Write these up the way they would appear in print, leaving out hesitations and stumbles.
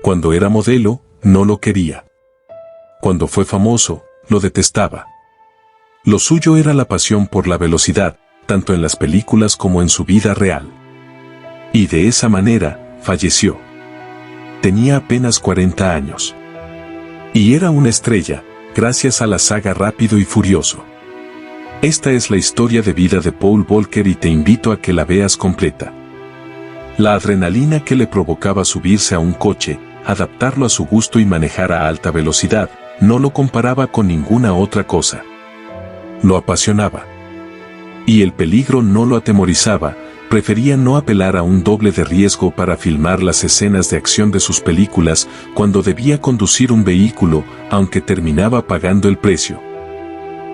Cuando era modelo, no lo quería. Cuando fue famoso, lo detestaba. Lo suyo era la pasión por la velocidad, tanto en las películas como en su vida real. Y de esa manera, falleció. Tenía apenas 40 años. Y era una estrella, gracias a la saga Rápido y Furioso. Esta es la historia de vida de Paul Walker y te invito a que la veas completa. La adrenalina que le provocaba subirse a un coche, adaptarlo a su gusto y manejar a alta velocidad, no lo comparaba con ninguna otra cosa. Lo apasionaba. Y el peligro no lo atemorizaba, prefería no apelar a un doble de riesgo para filmar las escenas de acción de sus películas cuando debía conducir un vehículo, aunque terminaba pagando el precio.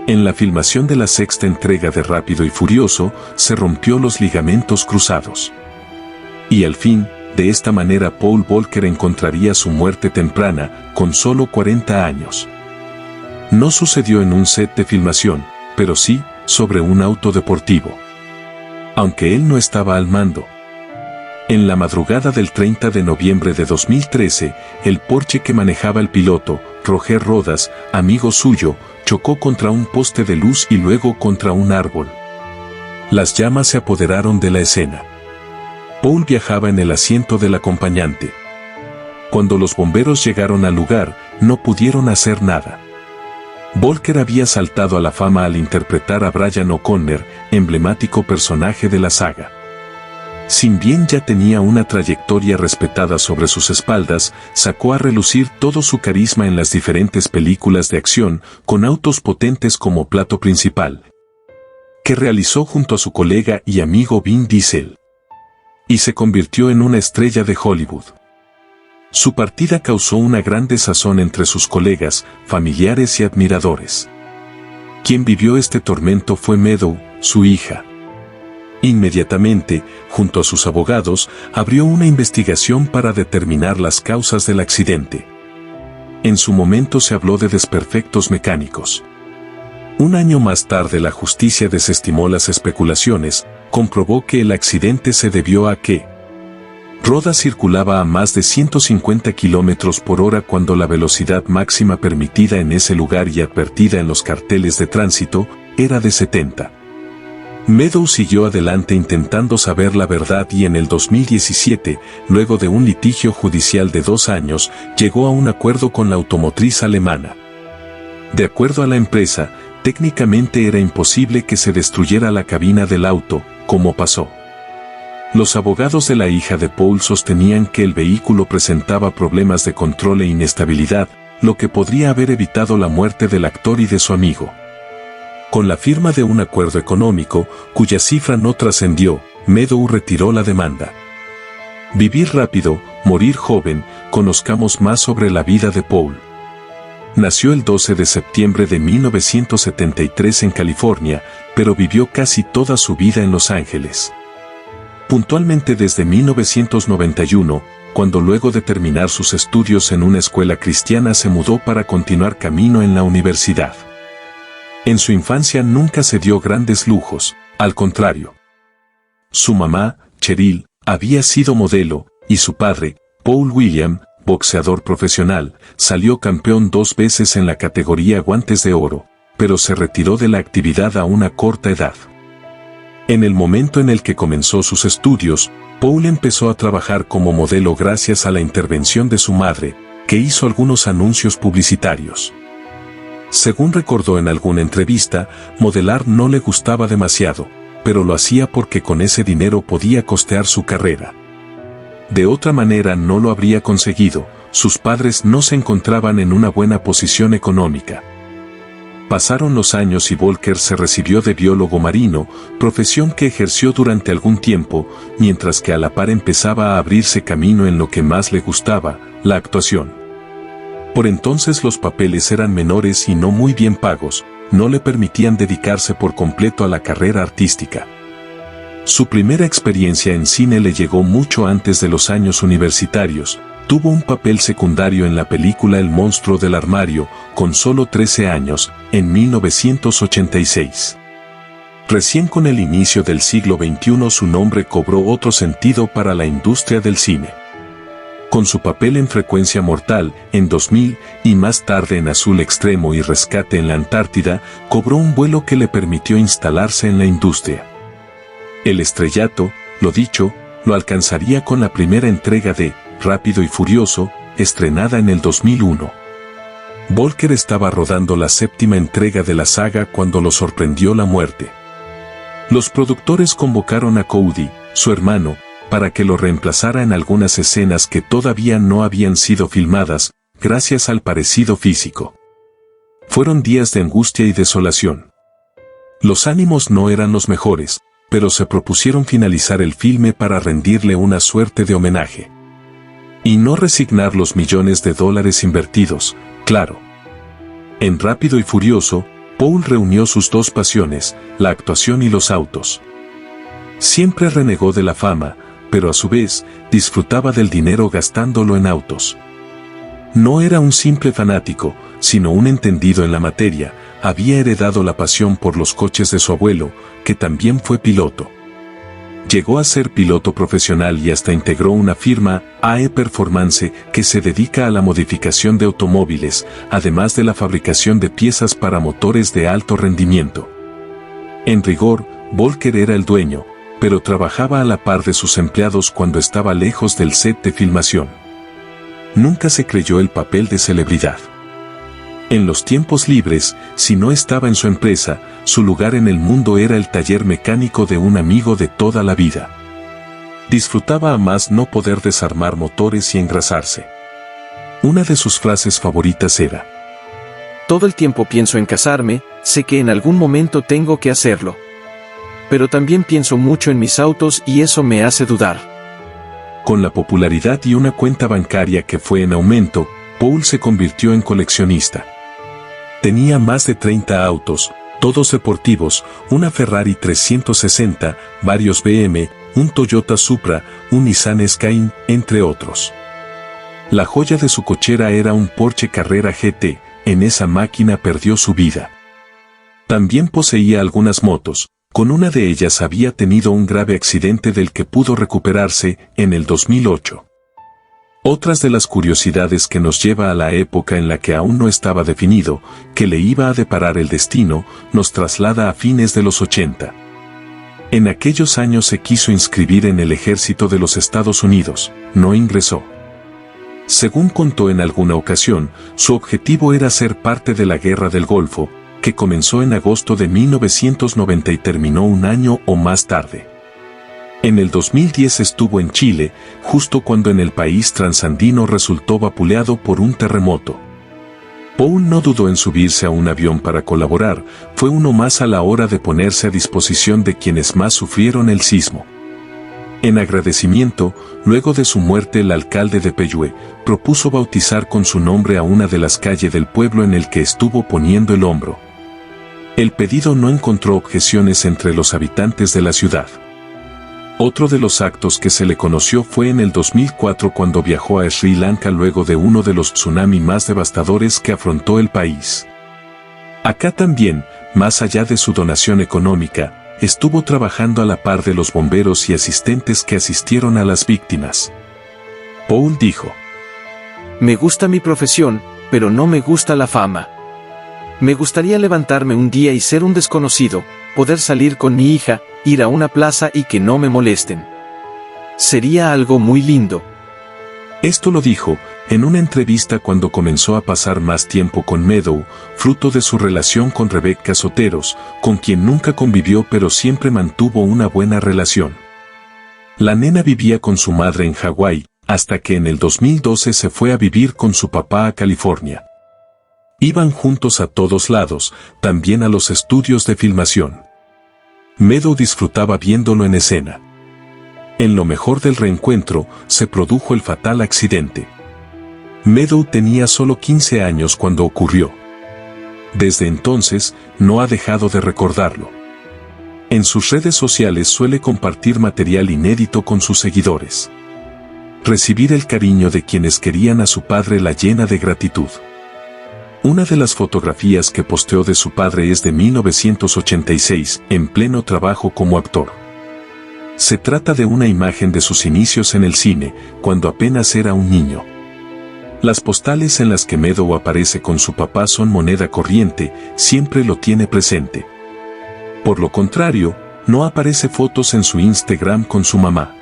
En la filmación de la sexta entrega de Rápido y Furioso, se rompió los ligamentos cruzados. Y al fin, de esta manera Paul Walker encontraría su muerte temprana, con solo 40 años. No sucedió en un set de filmación, pero sí, sobre un auto deportivo. Aunque él no estaba al mando. En la madrugada del 30 de noviembre de 2013, el Porsche que manejaba el piloto, Roger Rodas, amigo suyo, chocó contra un poste de luz y luego contra un árbol. Las llamas se apoderaron de la escena. Paul viajaba en el asiento del acompañante. Cuando los bomberos llegaron al lugar, no pudieron hacer nada. Walker había saltado a la fama al interpretar a Brian O'Connor, emblemático personaje de la saga. Si bien ya tenía una trayectoria respetada sobre sus espaldas, sacó a relucir todo su carisma en las diferentes películas de acción, con autos potentes como plato principal, que realizó junto a su colega y amigo Vin Diesel. Y se convirtió en una estrella de Hollywood. Su partida causó una gran desazón entre sus colegas, familiares y admiradores. Quien vivió este tormento fue Meadow, su hija. Inmediatamente, junto a sus abogados, abrió una investigación para determinar las causas del accidente. En su momento se habló de desperfectos mecánicos. Un año más tarde la justicia desestimó las especulaciones, comprobó que el accidente se debió a que Rodas circulaba a más de 150 km/h cuando la velocidad máxima permitida en ese lugar y advertida en los carteles de tránsito era de 70. Meadow siguió adelante intentando saber la verdad y en el 2017, luego de un litigio judicial de 2 años, llegó a un acuerdo con la automotriz alemana. De acuerdo a la empresa, técnicamente era imposible que se destruyera la cabina del auto, como pasó. Los abogados de la hija de Paul sostenían que el vehículo presentaba problemas de control e inestabilidad, lo que podría haber evitado la muerte del actor y de su amigo. Con la firma de un acuerdo económico, cuya cifra no trascendió, Meadow retiró la demanda. Vivir rápido, morir joven, conozcamos más sobre la vida de Paul. Nació el 12 de septiembre de 1973 en California, pero vivió casi toda su vida en Los Ángeles. Puntualmente desde 1991, cuando luego de terminar sus estudios en una escuela cristiana se mudó para continuar camino en la universidad. En su infancia nunca se dio grandes lujos, al contrario. Su mamá, Cheryl, había sido modelo, y su padre, Paul William, boxeador profesional, salió campeón 2 veces en la categoría guantes de oro, pero se retiró de la actividad a una corta edad. En el momento en el que comenzó sus estudios, Paul empezó a trabajar como modelo gracias a la intervención de su madre, que hizo algunos anuncios publicitarios. Según recordó en alguna entrevista, modelar no le gustaba demasiado, pero lo hacía porque con ese dinero podía costear su carrera. De otra manera no lo habría conseguido, sus padres no se encontraban en una buena posición económica. Pasaron los años y Walker se recibió de biólogo marino, profesión que ejerció durante algún tiempo, mientras que a la par empezaba a abrirse camino en lo que más le gustaba, la actuación. Por entonces los papeles eran menores y no muy bien pagos, no le permitían dedicarse por completo a la carrera artística. Su primera experiencia en cine le llegó mucho antes de los años universitarios. Tuvo un papel secundario en la película El monstruo del armario, con solo 13 años, en 1986. Recién con el inicio del siglo XXI su nombre cobró otro sentido para la industria del cine. Con su papel en Frecuencia Mortal, en 2000, y más tarde en Azul Extremo y Rescate en la Antártida, cobró un vuelo que le permitió instalarse en la industria. El estrellato, lo dicho, lo alcanzaría con la primera entrega de Rápido y Furioso, estrenada en el 2001. Volker estaba rodando la 7ª entrega de la saga cuando lo sorprendió la muerte. Los productores convocaron a Cody, su hermano, para que lo reemplazara en algunas escenas que todavía no habían sido filmadas, gracias al parecido físico. Fueron días de angustia y desolación. Los ánimos no eran los mejores, pero se propusieron finalizar el filme para rendirle una suerte de homenaje. Y no resignar los millones de dólares invertidos, claro. En Rápido y Furioso, Paul reunió sus dos pasiones, la actuación y los autos. Siempre renegó de la fama, pero a su vez, disfrutaba del dinero gastándolo en autos. No era un simple fanático, sino un entendido en la materia, había heredado la pasión por los coches de su abuelo, que también fue piloto. Llegó a ser piloto profesional y hasta integró una firma, AE Performance, que se dedica a la modificación de automóviles, además de la fabricación de piezas para motores de alto rendimiento. En rigor, Volker era el dueño, pero trabajaba a la par de sus empleados cuando estaba lejos del set de filmación. Nunca se creyó el papel de celebridad. En los tiempos libres, si no estaba en su empresa, su lugar en el mundo era el taller mecánico de un amigo de toda la vida. Disfrutaba a más no poder desarmar motores y engrasarse. Una de sus frases favoritas era: todo el tiempo pienso en casarme, sé que en algún momento tengo que hacerlo. Pero también pienso mucho en mis autos y eso me hace dudar. Con la popularidad y una cuenta bancaria que fue en aumento, Paul se convirtió en coleccionista. Tenía más de 30 autos, todos deportivos, una Ferrari 360, varios BM, un Toyota Supra, un Nissan Skyline, entre otros. La joya de su cochera era un Porsche Carrera GT, en esa máquina perdió su vida. También poseía algunas motos. Con una de ellas había tenido un grave accidente del que pudo recuperarse en el 2008. Otras de las curiosidades que nos lleva a la época en la que aún no estaba definido, que le iba a deparar el destino, nos traslada a fines de los 80. En aquellos años se quiso inscribir en el ejército de los Estados Unidos, no ingresó. Según contó en alguna ocasión, su objetivo era ser parte de la Guerra del Golfo, que comenzó en agosto de 1990 y terminó un año o más tarde. En el 2010 estuvo en Chile, justo cuando en el país transandino resultó vapuleado por un terremoto. Paul no dudó en subirse a un avión para colaborar, fue uno más a la hora de ponerse a disposición de quienes más sufrieron el sismo. En agradecimiento, luego de su muerte el alcalde de Peyúe propuso bautizar con su nombre a una de las calles del pueblo en el que estuvo poniendo el hombro. El pedido no encontró objeciones entre los habitantes de la ciudad. Otro de los actos que se le conoció fue en el 2004 cuando viajó a Sri Lanka luego de uno de los tsunamis más devastadores que afrontó el país. Acá también, más allá de su donación económica, estuvo trabajando a la par de los bomberos y asistentes que asistieron a las víctimas. Paul dijo: me gusta mi profesión, pero no me gusta la fama. Me gustaría levantarme un día y ser un desconocido, poder salir con mi hija, ir a una plaza y que no me molesten. Sería algo muy lindo. Esto lo dijo en una entrevista cuando comenzó a pasar más tiempo con Meadow, fruto de su relación con Rebecca Soteros, con quien nunca convivió pero siempre mantuvo una buena relación. La nena vivía con su madre en Hawái, hasta que en el 2012 se fue a vivir con su papá a California. Iban juntos a todos lados, también a los estudios de filmación. Meadow disfrutaba viéndolo en escena. En lo mejor del reencuentro, se produjo el fatal accidente. Meadow tenía solo 15 años cuando ocurrió. Desde entonces, no ha dejado de recordarlo. En sus redes sociales suele compartir material inédito con sus seguidores. Recibir el cariño de quienes querían a su padre la llena de gratitud. Una de las fotografías que posteó de su padre es de 1986, en pleno trabajo como actor. Se trata de una imagen de sus inicios en el cine, cuando apenas era un niño. Las postales en las que Meadow aparece con su papá son moneda corriente, siempre lo tiene presente. Por lo contrario, no aparece fotos en su Instagram con su mamá.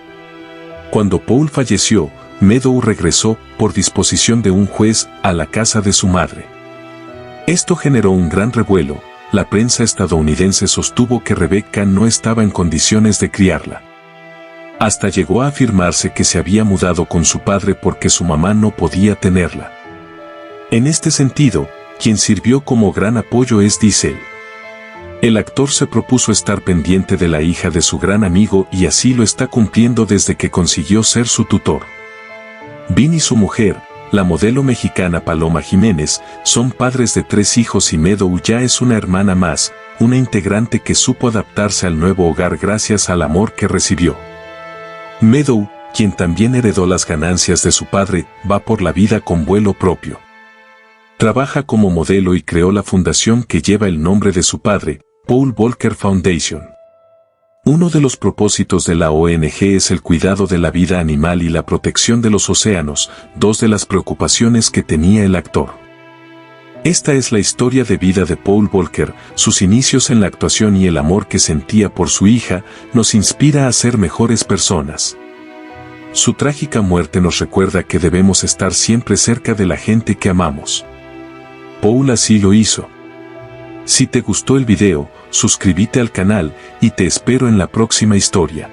Cuando Paul falleció, Meadow regresó, por disposición de un juez, a la casa de su madre. Esto generó un gran revuelo. La prensa estadounidense sostuvo que Rebecca no estaba en condiciones de criarla. Hasta llegó a afirmarse que se había mudado con su padre porque su mamá no podía tenerla. En este sentido, quien sirvió como gran apoyo es Diesel. El actor se propuso estar pendiente de la hija de su gran amigo y así lo está cumpliendo desde que consiguió ser su tutor. Vin y su mujer, la modelo mexicana Paloma Jiménez, son padres de 3 hijos y Meadow ya es una hermana más, una integrante que supo adaptarse al nuevo hogar gracias al amor que recibió. Meadow, quien también heredó las ganancias de su padre, va por la vida con vuelo propio. Trabaja como modelo y creó la fundación que lleva el nombre de su padre, Paul Volcker Foundation. Uno de los propósitos de la ONG es el cuidado de la vida animal y la protección de los océanos, 2 de las preocupaciones que tenía el actor. Esta es la historia de vida de Paul Volcker, sus inicios en la actuación y el amor que sentía por su hija, nos inspira a ser mejores personas. Su trágica muerte nos recuerda que debemos estar siempre cerca de la gente que amamos. Paul así lo hizo. Si te gustó el video, suscríbete al canal y te espero en la próxima historia.